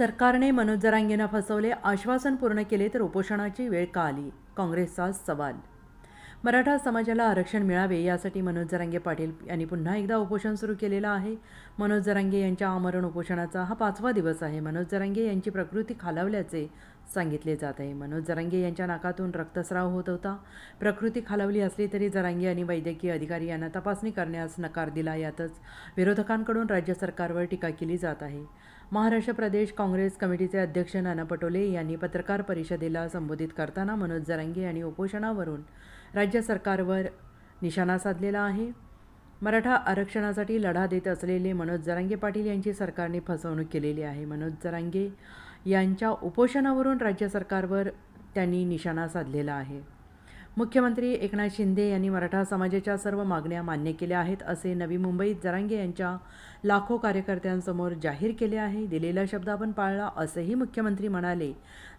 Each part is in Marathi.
सरकारने मनोज जरांगेंना फसवले, आश्वासन पूर्ण केले तर उपोषणाची वेळ का आली? काँग्रेसचा सवाल. मराठा समाजाला आरक्षण मिळावे यासाठी मनोज जरांगे पाटील यांनी पुन्हा एकदा उपोषण सुरू केलेलं आहे. मनोज जरांगे यांच्या आमरण उपोषणाचा हा 5वा दिवस आहे. मनोज जरांगे यांची प्रकृती खालावल्याचे सांगितले जात आहे. मनोज जरांगे यांच्या नाकातून रक्तस्राव होत होता. प्रकृती खालावली असली तरी जरांगे आणि वैद्यकीय अधिकारी यांना तपासणी करण्यास नकार दिला. यातच विरोधकांकडून राज्य सरकारवर टीका केली जात आहे. महाराष्ट्र प्रदेश काँग्रेस कमिटीचे अध्यक्ष नाना पटोले यांनी पत्रकार परिषदेला संबोधित करताना मनोज जरांगे यांनी उपोषणावरून राज्य सरकारवर निशाणा साधलेला आहे. मराठा आरक्षणासाठी लढा देत असलेले मनोज जरांगे पाटील यांची सरकारने फसवणूक केलेली आहे. मनोज जरांगे यांच्या उपोषणावरून राज्य सरकारवर त्यांनी निशाणा साधलेला आहे. मुख्यमंत्री एकनाथ शिंदे यांनी मराठा समाजाच्या सर्व मागण्या मान्य केल्या आहेत असे नवी मुंबईत जरांगे यांच्या लाखो कार्यकर्त्यांसमोर जाहीर केले आहे. दिलेला शब्द आपण पाळला असेही मुख्यमंत्री म्हणाले.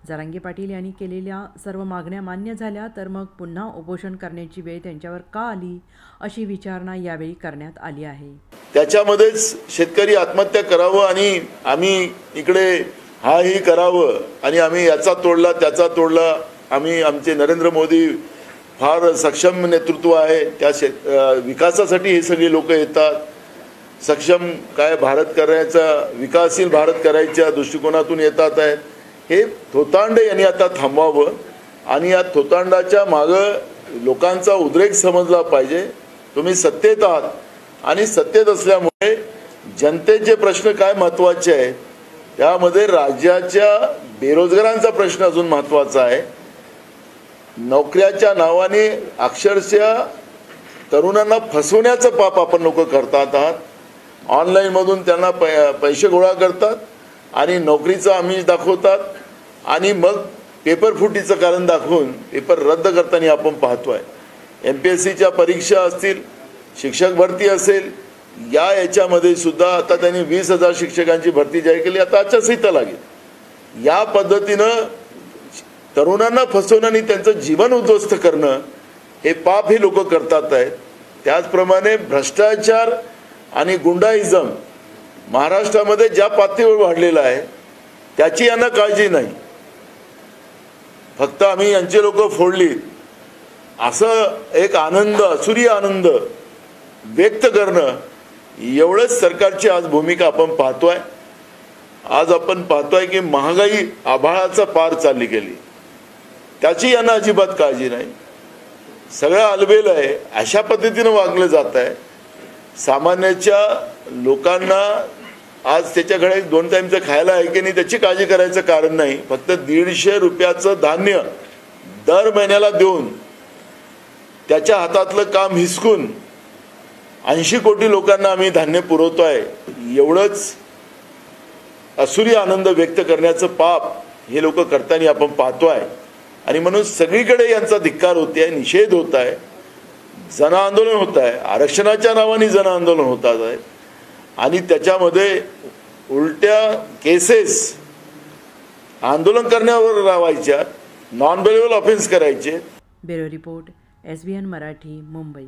जरांगे पाटील यांनी केलेल्या सर्व मागण्या मान्य झाल्या तर मग पुन्हा उपोषण करण्याची वेळ त्यांच्यावर का आली अशी विचारणा यावेळी करण्यात आली आहे. त्याच्यामध्येच शेतकरी आत्महत्या करावं आणि आम्ही इकडे हाही करावं आणि आम्ही याचा तोडला त्याचा तोडला. आम्ही आमचे नरेंद्र मोदी फार सक्षम नेतृत्व आहे, त्या विकासासाठी हे सगळे लोक येतात. सक्षम काय भारत करायचा, विकासशील भारत करायच्या दृष्टिकोनातून येतात आहेत. हे थोतांड यांनी आता थांबवावं आणि या थोतांडाच्या मागं लोकांचा उद्रेक समजला पाहिजे. तुम्ही सत्तेत आहात आणि सत्तेत असल्यामुळे जनतेचे प्रश्न काय महत्त्वाचे आहेत, त्यामध्ये राज्याच्या बेरोजगारांचा प्रश्न अजून महत्त्वाचा आहे. नोकऱ्याच्या नावाने अक्षरशः तरुणांना फसवण्याचं पाप आपण लोक करतात आहात. ऑनलाईनमधून त्यांना पैसे गोळा करतात आणि नोकरीचं आमिष दाखवतात आणि मग पेपर फुटीचं कारण दाखवून पेपर रद्द करताना आपण पाहतोय. MPSCच्या परीक्षा असतील, शिक्षक भरती असेल, याच्यामध्ये सुद्धा आता त्यांनी 20,000 शिक्षकांची भरती जाहीर केली. आता आचारसंहिता लागेल. या पद्धतीनं तरुणांना फसवणं आणि त्यांचं जीवन उद्ध्वस्त करणं हे पाप हे लोक करतात आहेत. त्याचप्रमाणे भ्रष्टाचार आणि गुंडाइझम महाराष्ट्रामध्ये ज्या पातळीवर वाढलेला आहे त्याची यांना काळजी नाही. फक्त आम्ही यांचे लोक फोडली असं एक आनंद, असुरी आनंद व्यक्त करणं, एवढंच सरकारची आज भूमिका आपण पाहतोय. आज आपण पाहतोय की महागाई आभाळाचा पार चालली गेली, त्याची यांना अजिबात काळजी नाही. सगळं अलबेल आहे. अशा पद्धतीनं वागलं जात आहे. सामान्याच्या लोकांना आज त्याच्याकडे 2 टाईमचं खायला आहे की नाही त्याची काळजी करायचं कारण नाही. फक्त 150 रुपयाचं धान्य दर महिन्याला देऊन त्याच्या हातातलं काम हिसकून 80 कोटी लोकांना आम्ही धान्य पुरवतोय, एवढंच असुरी आनंद व्यक्त करण्याचं पाप हे लोक करताना आपण पाहतोय. आणि म्हणून सगळीकडे यांचा धिक्कार होते आहे, निषेध होत आहे, जन आंदोलन होत आहे, आरक्षणाच्या नावाने जन आंदोलन होतात आहे आणि त्याच्यामध्ये उलट्या केसेस आंदोलन करण्यावर लावायच्या, नॉन बेलेबल ऑफेन्स करायचे. Bureau report, SBN Marathi, Mumbai.